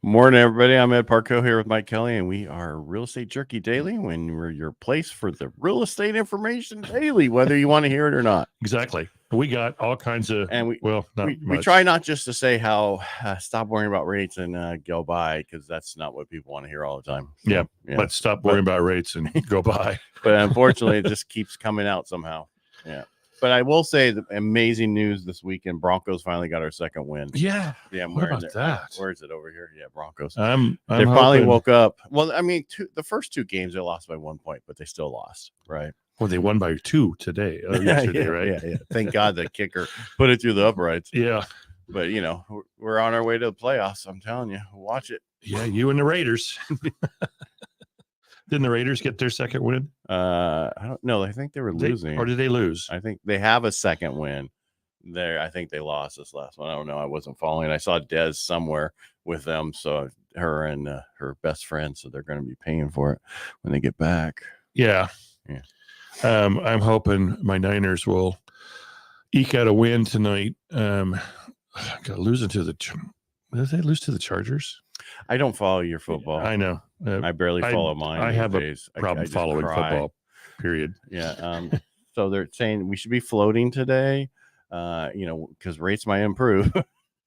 Morning, everybody. I'm Ed Parcaut here with Mike Kelly, and we are Real Estate Jerky Daily, when we're your place for the real estate information daily, whether you want to hear it or not. Exactly. We got all kinds of, And we we try not just to say how stop worrying about rates and go buy, because that's not what people want to hear all the time. So, yeah. Let's stop worrying about rates and go buy. But unfortunately, it just keeps coming out somehow. Yeah. But I will say the amazing news this weekend. Broncos finally got our second win. Yeah. Yeah. What about that? Where is it over here? Yeah. Broncos. I'm they finally hoping... woke up. Well, I mean, the first two games they lost by 1 point, but they still lost. Right. Well, they won by 2 today. Yesterday, right? Yeah. Thank God the kicker put it through the uprights. Yeah. But, you know, we're on our way to the playoffs. I'm telling you, watch it. Yeah. You and the Raiders. Didn't the Raiders get their second win? I don't know. I think they were losing. Or did they lose? I think they have a second win there. I think they lost this last one. I don't know. I wasn't following. I saw Des somewhere with them. So her and her best friend. So they're going to be paying for it when they get back. Yeah. Yeah. I'm hoping my Niners will eke out a win tonight. Losing to did they lose to the Chargers? I don't follow your football. I know. I barely follow mine. I have a problem following football, period. Yeah. So they're saying we should be floating today, because rates might improve.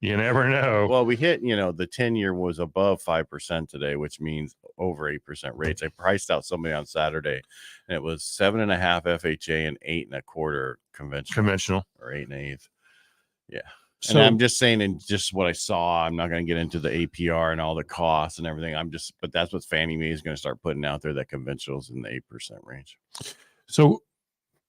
You never know. Well, we hit, the 10-year was above 5% today, which means over 8% rates. I priced out somebody on Saturday, and it was 7.5 FHA and 8.25 conventional, or 8 1/8. Yeah. So, and I'm just saying, in just what I saw, I'm not going to get into the APR and all the costs and everything. But that's what Fannie Mae is going to start putting out there, that conventionals in the 8% range. So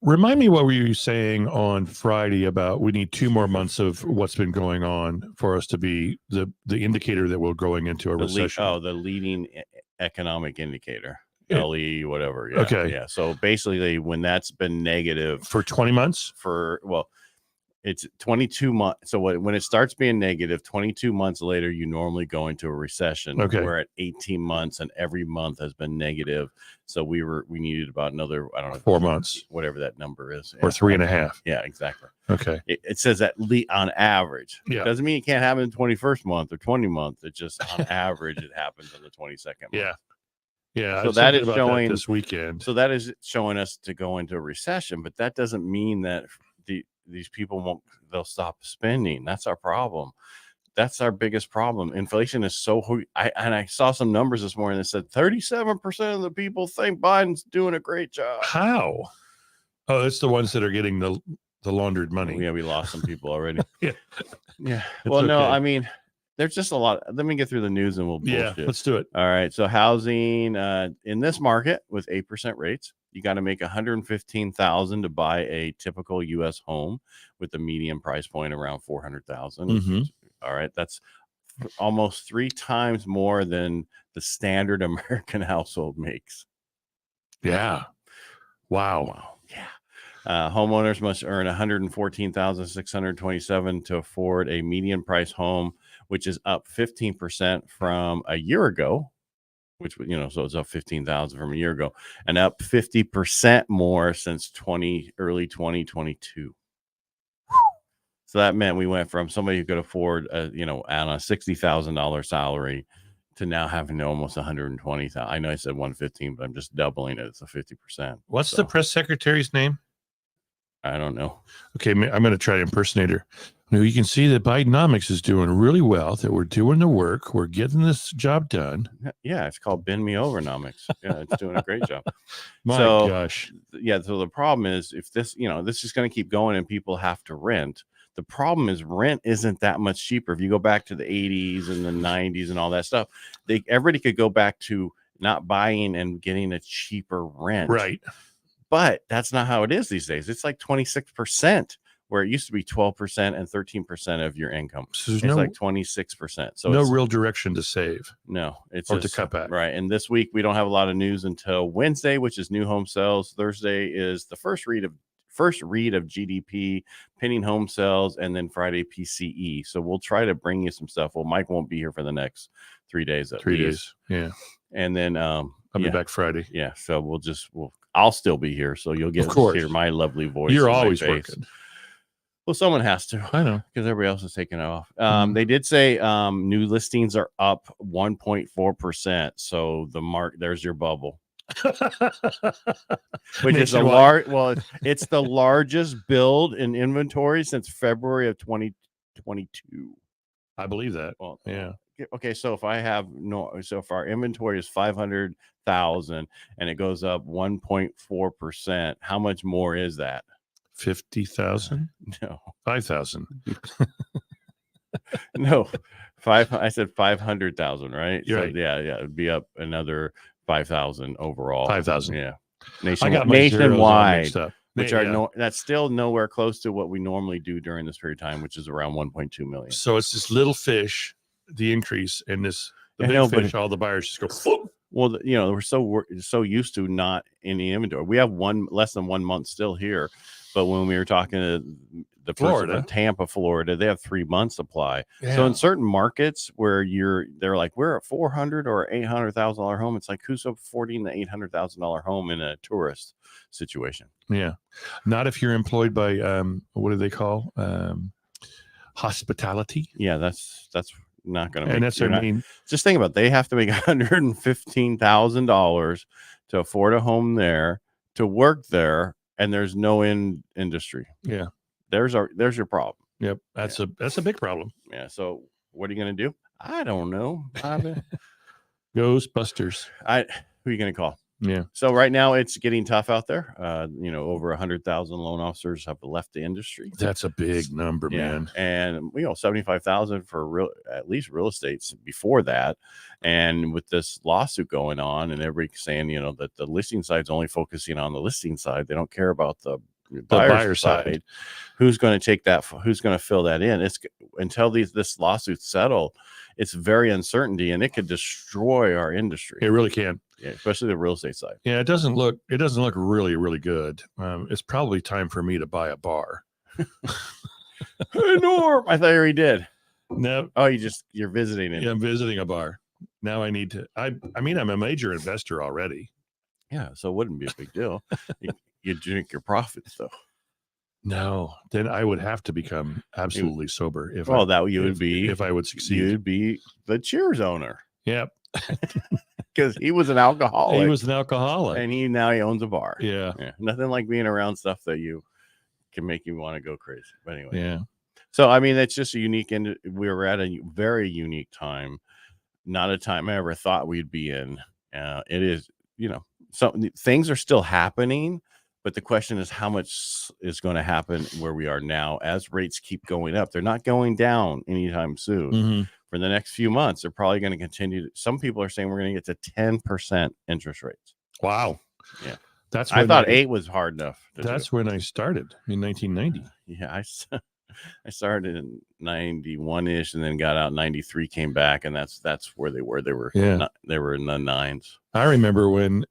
remind me, what were you saying on Friday about we need 2 more months of what's been going on for us to be the indicator that we're going into a recession? The leading economic indicator. LE, whatever. Yeah. Okay. Yeah. So basically, when that's been negative for 20 months, it's 22 months. So when it starts being negative, 22 months later, you normally go into a recession. Okay. We're at 18 months, and every month has been negative. So we needed about another, 4 months, whatever that number is, or 3.5. Yeah, exactly. Okay. It says that on average. Yeah. Doesn't mean it can't happen in the 21st month or 20 month. It just on average it happens in the 22nd month. Yeah. Yeah. So that is showing this weekend. So that is showing us to go into a recession, but that doesn't mean that these people they'll stop spending. That's our problem. That's our biggest problem. Inflation is so I saw some numbers this morning that said 37% of the people think Biden's doing a great job. How? Oh, it's the ones that are getting the laundered money. Yeah, we lost some people already. Yeah. Well, okay. No, I mean, there's just a lot. Let me get through the news and we'll bullshit. Yeah, let's do it. All right. So housing in this market with 8% rates, you got to make $115,000 to buy a typical U.S. home with the median price point around $400,000. Mm-hmm. All right. That's almost 3 times more than the standard American household makes. Yeah. Wow. Yeah. Homeowners must earn $114,627 to afford a median price home, which is up 15% from a year ago, which, so it's up 15,000 from a year ago, and up 50% more since early 2022. So that meant we went from somebody who could afford, on a $60,000 salary to now having almost 120,000. I know I said 115, but I'm just doubling it. It's a 50%. What's the press secretary's name? I don't know. Okay, I'm going to try to impersonate her. You can see that Bidenomics is doing really well, that we're doing the work. We're getting this job done. Yeah, it's called Bend Me Overnomics. Yeah, it's doing a great job. My gosh. Yeah, so the problem is if this, this is going to keep going and people have to rent. The problem is rent isn't that much cheaper. If you go back to the 80s and the 90s and all that stuff, everybody could go back to not buying and getting a cheaper rent. Right. But that's not how it is these days. It's like 26%, where it used to be 12% and 13% of your income. So it's like 26%. So no real direction to save. No, it's or to cut back. Right. And this week we don't have a lot of news until Wednesday, which is new home sales. Thursday is the first read of GDP, pending home sales, and then Friday PCE. So we'll try to bring you some stuff. Well, Mike won't be here for the next 3 days. 3 days. Yeah. And then I'll be back Friday. Yeah. So I'll still be here. So you'll get to hear my lovely voice. You're always working. Well, someone has to. I know. Because everybody else is taking it off. Mhm. They did say new listings are up 1.4%. So there's your bubble, which is a Nationwide. large. Well, it's the largest build in inventory since February of 2022. I believe that. Well, Yeah. Okay, so if our inventory is 500,000 and it goes up 1.4%, how much more is that? 50,000? No, 5,000. no, I said 500,000, right? You're So right. yeah, it'd be up another 5,000 overall. 5,000. Yeah, I got my zeros all mixed nationwide, up. which Yeah. that's still nowhere close to what we normally do during this period of time, which is around 1.2 million. So it's this little fish, the increase, and the I big know, fish, all the buyers just go, "Phoom." Well, we're so used to not any inventory. We have less than 1 month still here, but when we were talking to the person Florida. from Tampa, Florida, they have 3 months supply. Yeah. So in certain markets where they're like, we're at $400,000 or $800,000 home. It's like, who's affording the $800,000 home in a tourist situation? Yeah. Not if you're employed by what do they call hospitality? Yeah, that's not going to make. And that's just think about it. They have to make $115,000 to afford a home there, to work there, and there's no industry. Yeah. There's your problem. Yep. That's a big problem. Yeah. So what are you going to do? I don't know. Ghostbusters. Who are you going to call? Yeah. So right now it's getting tough out there. Over 100,000 loan officers have left the industry. That's a big number, man. And 75,000 for at least real estates before that. And with this lawsuit going on, and everybody saying that the listing side's only focusing on the listing side, they don't care about the buyer side. Who's going to take that? Who's going to fill that in? It's until this lawsuit settle. It's very uncertainty, and it could destroy our industry. It really can. Yeah, especially the real estate side. Yeah, it doesn't look really, really good. It's probably time for me to buy a bar. Hey, Norm, I thought you already did. No. Oh, you're visiting it. Yeah, I'm visiting a bar. Now I need to. I'm a major investor already. Yeah, so it wouldn't be a big deal. You drink your profits though. No, then I would have to become absolutely sober. If I would succeed. You'd be the Cheers owner. Yep. Because he was an alcoholic. He was an alcoholic. And now he owns a bar. Yeah. Nothing like being around stuff that you can make you want to go crazy. But anyway. Yeah. So, it's just a unique, and we were at a very unique time. Not a time I ever thought we'd be in. It is, so things are still happening, but the question is how much is going to happen where we are now as rates keep going up. They're not going down anytime soon. Mm-hmm. For the next few months, they're probably going to continue. Some people are saying we're going to get to 10% interest rates. Wow. Yeah. I thought 8 was hard enough. That's when I started in 1990. Yeah. I started in 91-ish and then got out 93, came back, and that's where they were. They were they were in the 9s. I remember when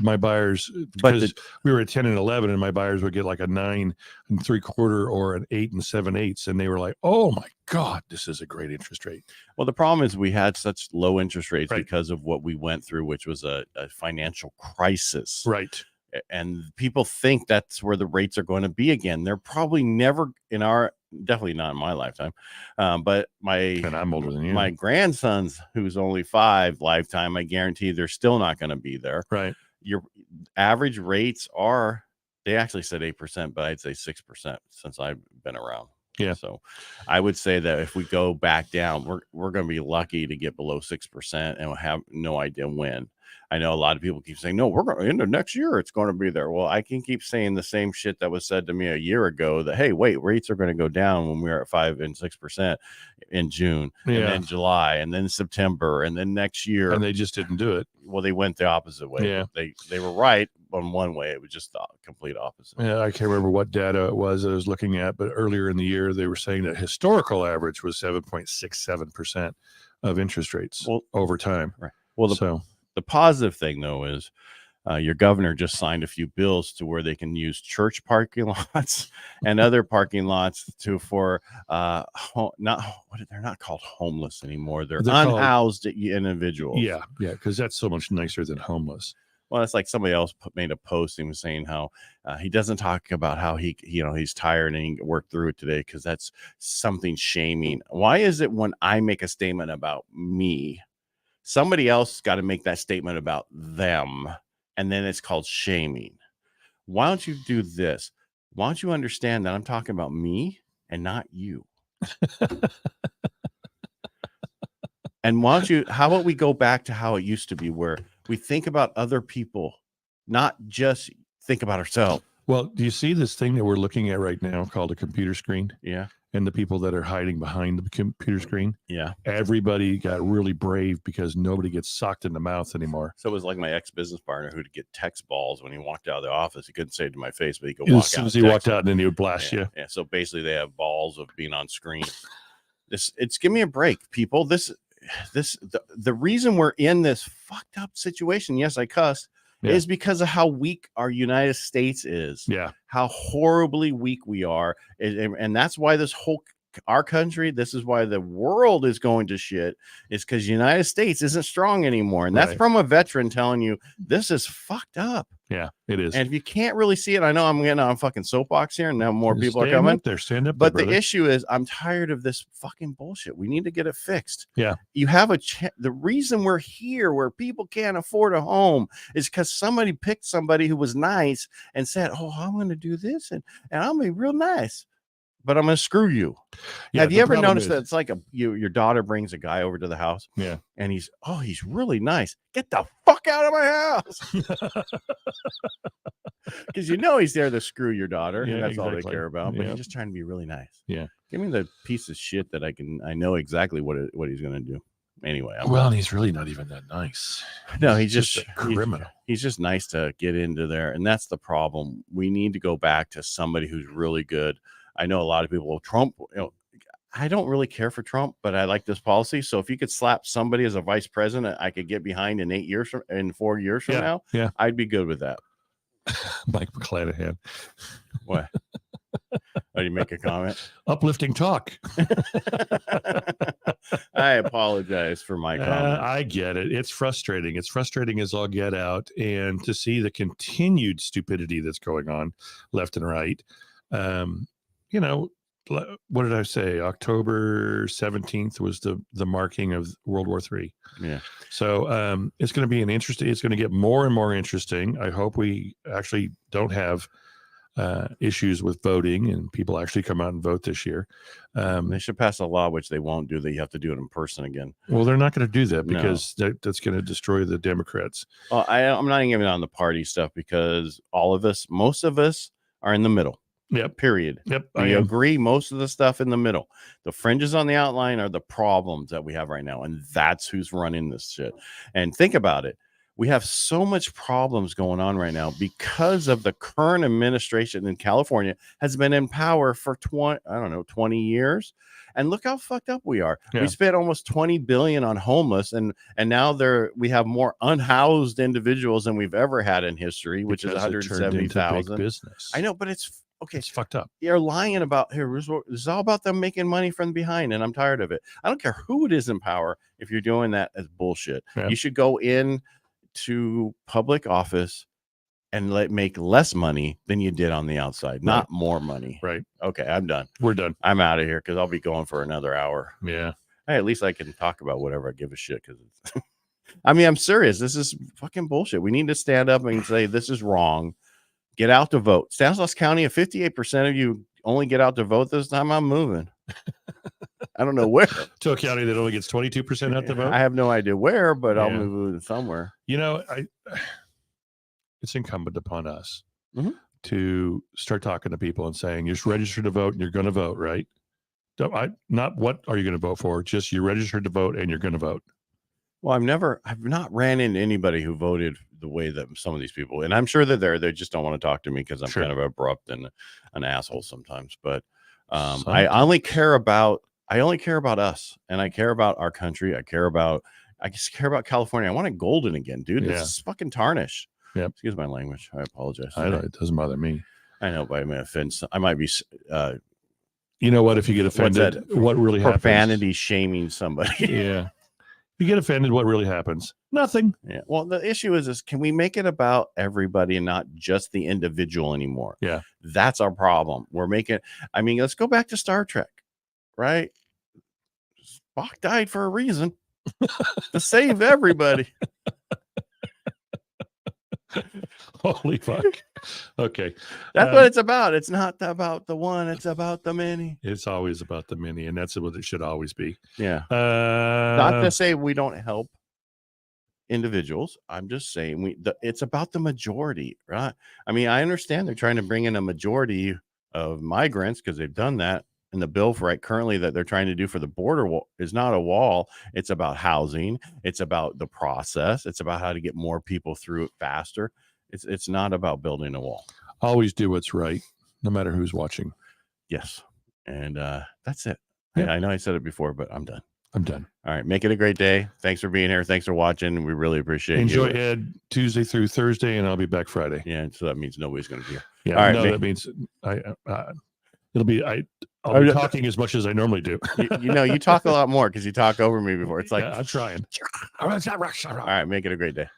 my buyers, because we were at 10 and 11, and my buyers would get like a 9 3/4 or an 8 7/8, and they were like, "Oh my God, this is a great interest rate." Well, the problem is we had such low interest rates Right. because of what we went through, which was a financial crisis. Right. And people think that's where the rates are going to be again. They're probably never definitely not in my lifetime. But And I'm older than you. My grandson's, who's only 5, lifetime, I guarantee they're still not going to be there. Right. Your average rates they actually said 8%, but I'd say 6% since I've been around. Yeah. So I would say that if we go back down, we're going to be lucky to get below 6%, and we'll have no idea when. I know a lot of people keep saying, no, we're going to end of next year. It's going to be there. Well, I can keep saying the same shit that was said to me a year ago that, hey, wait, rates are going to go down when we're at 5 and 6% in June, and then July, and then September, and then next year. And they just didn't do it. Well, they went the opposite way. Yeah. They were right on one way. It was just the complete opposite. Yeah, I can't remember what data it was I was looking at, but earlier in the year, they were saying that historical average was 7.67% of interest rates over time. Right. Well, the positive thing, though, is your governor just signed a few bills to where they can use church parking lots and other parking lots they're not called homeless anymore. They're unhoused individuals. Yeah, because that's so much nicer than homeless. Well, it's like somebody else made a post and was saying how he doesn't talk about how he's tired and he worked through it today because that's something shaming. Why is it when I make a statement about me, somebody else got to make that statement about them, and then it's called shaming? Why don't you do this? Why don't you understand that I'm talking about me and not you? And how about we go back to how it used to be, where we think about other people, not just think about ourselves. Well, do you see this thing that we're looking at right now called a computer screen? Yeah. And the people that are hiding behind the computer screen? Yeah. Everybody got really brave because nobody gets socked in the mouth anymore. So it was like my ex-business partner who'd get text balls when he walked out of the office. He couldn't say it to my face, but he could walk out. As soon as he walked out, and then he would blast you. Yeah. So basically they have balls of being on screen. Give me a break, people. The reason we're in this fucked up situation, yes, I cuss, is because of how weak our United States is. Yeah. How horribly weak we are. And that's why our country, this is why the world is going to shit, is because the United States isn't strong anymore. And that's from a veteran telling you this is fucked up. Yeah, it is. And if you can't really see it, I know I'm getting on a fucking soapbox here, and now more people are coming. Stand up. But the issue is, I'm tired of this fucking bullshit. We need to get it fixed. Yeah. You have the reason we're here where people can't afford a home is because somebody picked somebody who was nice and said, oh, I'm going to do this and I'm going to be real nice, but I'm going to screw you. Yeah, have you ever noticed that it's like your daughter brings a guy over to the house? Yeah. And he's really nice. Get the fuck out of my house. Because he's there to screw your daughter. Yeah, And that's all exactly. they care about. But he's just trying to be really nice. Yeah. Give me the piece of shit that I know exactly what he's going to do. Anyway. He's really not even that nice. No, he's just a criminal. He's just nice to get into there. And that's the problem. We need to go back to somebody who's really good. I know a lot of people, Trump, I don't really care for Trump, but I like this policy. So if you could slap somebody as a vice president, I could get behind in 4 years from now. Yeah. I'd be good with that. Mike McClanahan. What? Oh, you make a comment? Uplifting talk. I apologize for my comment. I get it. It's frustrating. It's frustrating as all get out. And to see the continued stupidity that's going on left and right. What did I say? October 17th was the marking of World War III. Yeah. So it's going to be it's going to get more and more interesting. I hope we actually don't have issues with voting and people actually come out and vote this year. They should pass a law, which they won't do. That you have to do it in person again. Well, they're not going to do that because that's going to destroy the Democrats. Well, I'm not even on the party stuff because most of us are in the middle. Yep. Period. Yep. I agree. Most of the stuff in the middle, the fringes on the outline are the problems that we have right now. And that's who's running this shit. And think about it. We have so much problems going on right now because of the current administration in California has been in power for 20 years. And look how fucked up we are. Yeah. We spent almost $20 billion on homeless, and now we have more unhoused individuals than we've ever had in history, which is 170,000. Business. I know, but it's okay. It's fucked up. You're lying about here. This is all about them making money from behind, and I'm tired of it. I don't care who it is in power. If you're doing that as bullshit, you should go in to public office and make less money than you did on the outside, not more money. Right. Okay, I'm done. We're done. I'm out of here because I'll be going for another hour. Yeah. Hey, at least I can talk about whatever I give a shit because it's I'm serious. This is fucking bullshit. We need to stand up and say this is wrong. Get out to vote. Stanislaus County, if 58% of you only get out to vote this time, I'm moving. I don't know where. To a county that only gets 22% out to vote? I have no idea where, but I'll move somewhere. It's incumbent upon us to start talking to people and saying, you're registered to vote and you're going to vote, right? Not what are you going to vote for, just you're registered to vote and you're going to vote. Well, I've not ran into anybody who voted the way that some of these people, and I'm sure they just don't want to talk to me because I'm kind of abrupt and an asshole sometimes. But I only care about us, and I care about our country. I just care about California. I want it golden again, dude. Yeah. It's fucking tarnished. Yeah. Excuse my language. I apologize. I know it doesn't bother me. I know, but I may offend. I might be. You know what? If you get offended, what really happens? Profanity shaming somebody. Yeah. You get offended. What really happens? Nothing. Yeah. Well, the issue is can we make it about everybody and not just the individual anymore? Yeah. That's our problem. Let's go back to Star Trek, right? Spock died for a reason to save everybody. Holy fuck. Okay. That's what it's about. It's not about the one, it's about the many. It's always about the many, and that's what it should always be. Yeah. Not to say we don't help individuals. I'm just saying it's about the majority, right? I mean, I understand they're trying to bring in a majority of migrants because they've done that. And the bill currently that they're trying to do for the border wall is not a wall. It's about housing. It's about the process. It's about how to get more people through it faster. It's not about building a wall. Always do what's right, no matter who's watching. Yes. And that's it. Yeah. I know I said it before, but I'm done. I'm done. All right. Make it a great day. Thanks for being here. Thanks for watching. We really appreciate Enjoy you. Ed Tuesday through Thursday, and I'll be back Friday. Yeah. So that means nobody's going to be here. Yeah. All right, no, that means I'll be talking as much as I normally do. You talk a lot more because you talk over me before. It's like, I'm trying. all right. Make it a great day.